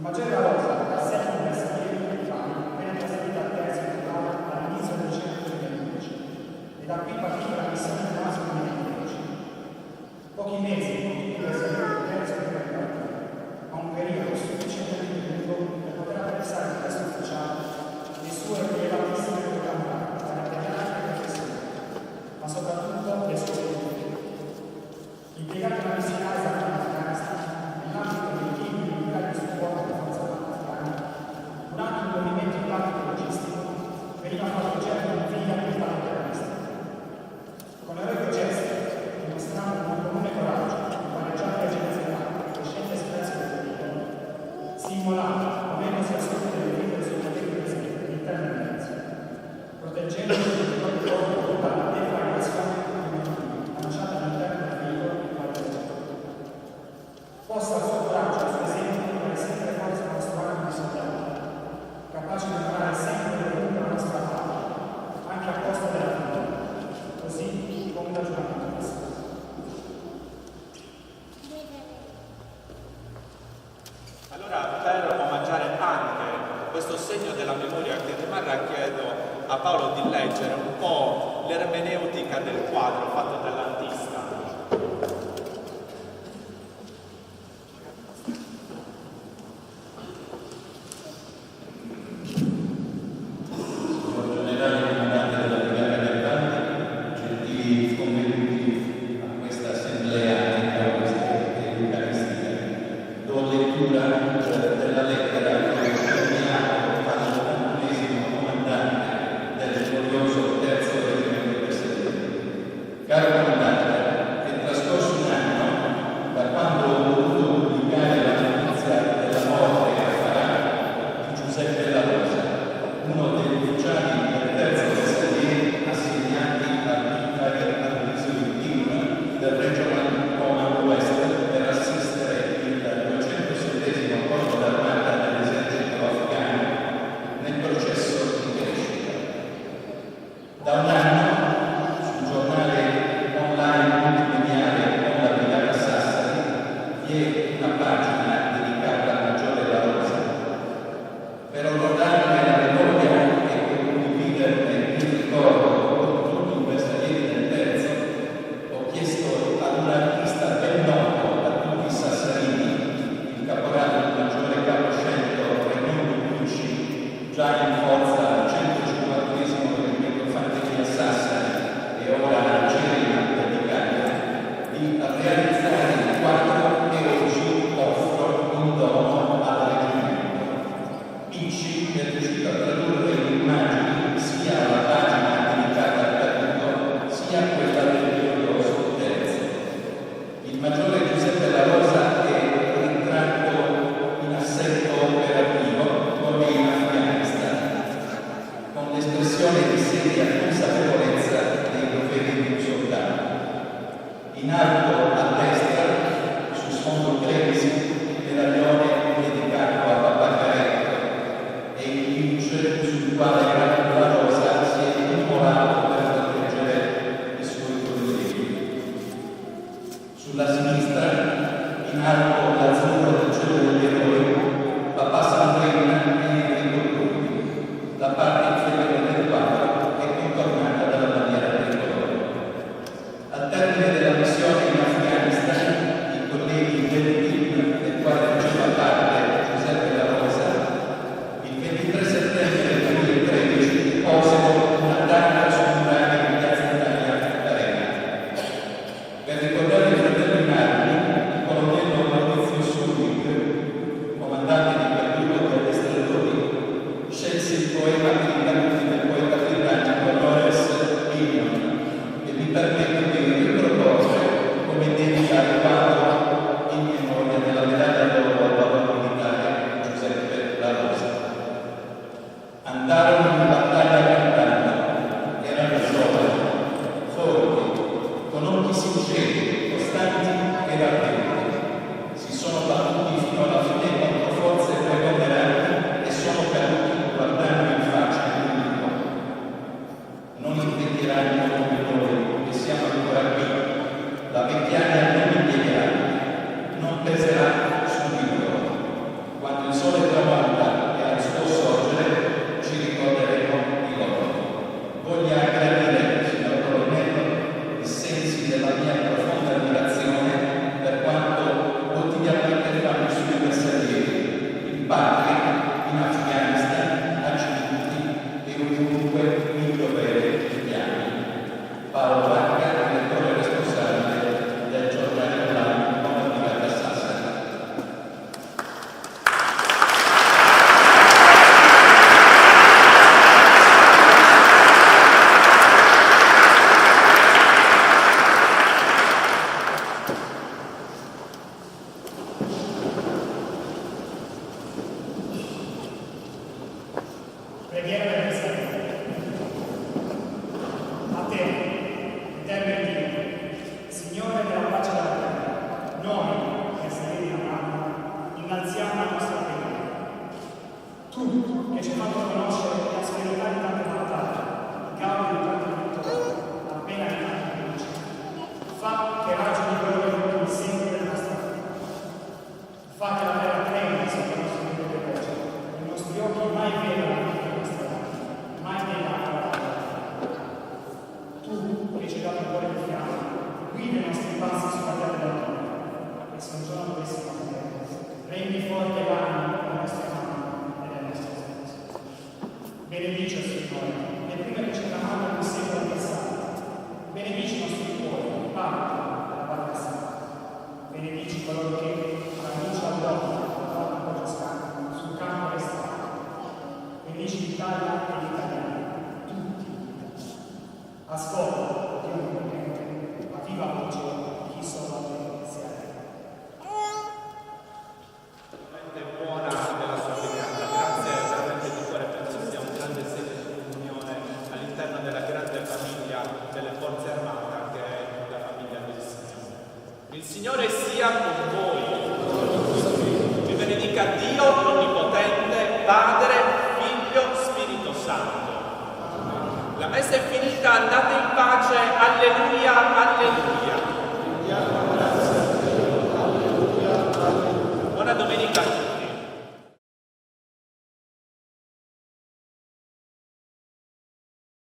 Il maggiore valore dal settimo bersaglio militare venne trasferita al terzo militare all'inizio del dicembre 2011 e da qui partì la missione del marzo 2010. Pochi mesi dopo il bersaglio del terzo deve ripartire, ma un periodo sufficientemente lungo per poter apprezzare il testo ufficiale le sue rilevatissime programmate, caratteriali e professionali, ma soprattutto le sue politiche. Impiegato nella missione ISAF in Afghanistan, nell'ambito dei team militari di supporto alle forze afghane, durante un movimento in tattico logistico, veniva fatto oggetto di un video attentato terroristico. Con eroico gesto, dimostrando un comune coraggio, pareggiare le generalità e cosciente espresso del pericolo, si immolava, ponendosi a sotto delle vite sui poteri presenti all'interno del mezzo, proteggendo il proprio corpo dalla deflagrazione lanciata all'interno del veicolo possa il suo coraggio e il suo esempio come sempre forza del nostro animo di soldati, capace di onorare sempre e ovunque la nostra patria, anche a costo della vita, così come da giornata passato. Allora, per omaggiare anche questo segno della memoria che rimarrà, chiedo a Paolo di leggere un po' l'ermeneutica del quadro fatto dall'artista. Quando il sole Preghiera del Presidente. A te, eterno Dio, Signore della pace della terra, noi, che sei in Abramo, innalziamo la nostra preghiera. Tu, che ci hai fatto conoscere l'asperità di tante battaglie, i capi di tante vittorie, la pena di tante luci, fa che raggio di gloria il segno della nostra vita. Fa che la terra tremi sotto i nostri piedi di voce, i nostri occhi mai vedono la vita nostra vita, mai vedranno la vita. Tu, che ci hai dato il cuore di fiamma, guida i nostri passi sulla terra della tua vita, e se un giorno dovessimo cadere, rendi forte l'anima delle nostre mani e delle nostre sensi. Benedici, Signore, le prime che ci chiamavano nel secolo passato. Benedici i nostri cuori, parte della barca santa. Benedici coloro che la luce all'occhio portano sul campo restato. Benedici l'Italia e gli italiani, tutti gli italiani. Ascolta, Dio potente, a viva voce chi sono te sia te. Veramente buona della sua preghiera. Grazie veramente di cuore, penso sia un grande segno di comunione all'interno della grande famiglia delle forze armate, che è la famiglia del Signore. Il Signore sia con voi. Vi benedica Dio Onnipotente, Padre, Figlio, Spirito Santo. La messa è finita, andate in pace, alleluia, alleluia. Buona domenica a tutti.